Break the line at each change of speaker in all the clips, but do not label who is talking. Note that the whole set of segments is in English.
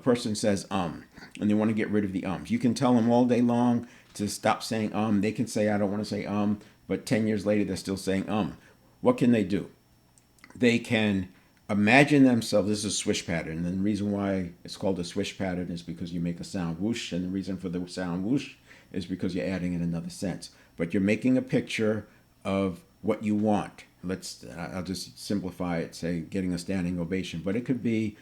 person says and they want to get rid of the ums. You can tell them all day long to stop saying They can say, I don't want to say but 10 years later they're still saying What can they do? They can imagine themselves. This is a swish pattern. And the reason why it's called a swish pattern is because you make a sound whoosh. And the reason for the sound whoosh is because you're adding in another sense. But you're making a picture of what you want. I'll just simplify it, say getting a standing ovation. But it could be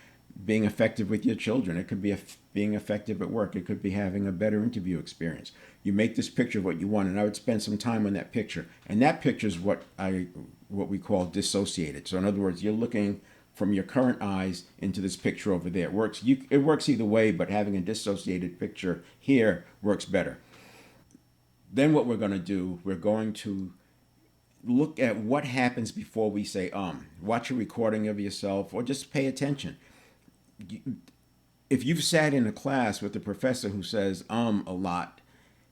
being effective with your children. It could be being effective at work. It could be having a better interview experience. You make this picture of what you want, and I would spend some time on that picture. And that picture is what we call dissociated. So in other words, you're looking from your current eyes into this picture over there. It works either way, but having a dissociated picture here works better. Then what we're going to do, we're going to look at what happens before we say Watch a recording of yourself, or just pay attention. If you've sat in a class with a professor who says a lot,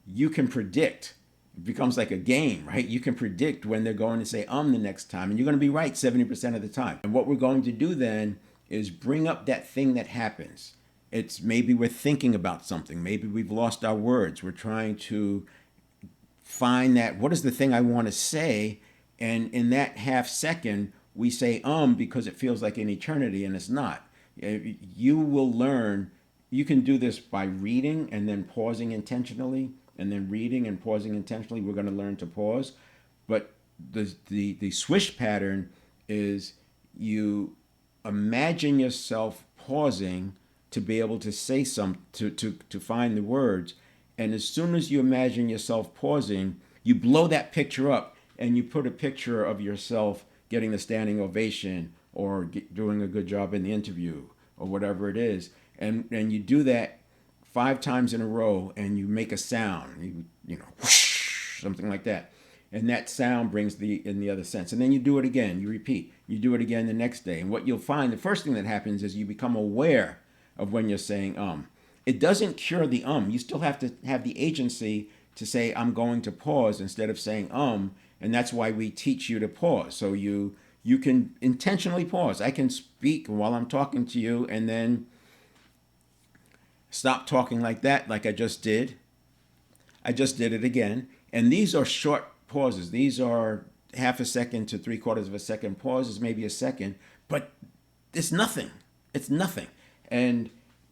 you can predict. It becomes like a game, right? You can predict when they're going to say the next time, and you're going to be right 70% of the time. And what we're going to do then is bring up that thing that happens. It's maybe we're thinking about something. Maybe we've lost our words. We're trying to find that, what is the thing I want to say? And in that half second, we say because it feels like an eternity, and it's not. You will learn. You can do this by reading and then pausing intentionally, and then reading and pausing intentionally. We're going to learn to pause. But the swish pattern is you imagine yourself pausing to be able to say to find the words. And as soon as you imagine yourself pausing, you blow that picture up and you put a picture of yourself getting the standing ovation or doing a good job in the interview or whatever it is. And you do that 5 times in a row, and you make a sound, whoosh, something like that. And that sound brings in the other sense. And then you do it again, you repeat. You do it again the next day. And what you'll find, the first thing that happens is you become aware of when you're saying It doesn't cure the You still have to have the agency to say, I'm going to pause instead of saying and that's why we teach you to pause. So you can intentionally pause. I can speak while I'm talking to you and then stop talking like that, like I just did. I just did it again. And these are short pauses. These are half a second to 3/4 of a second pauses, maybe a second, but it's nothing. It's nothing. And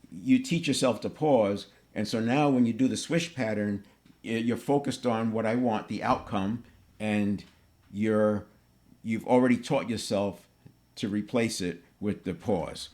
you teach yourself to pause. And so now when you do the swish pattern, you're focused on what I want, the outcome, and you've already taught yourself to replace it with the pause.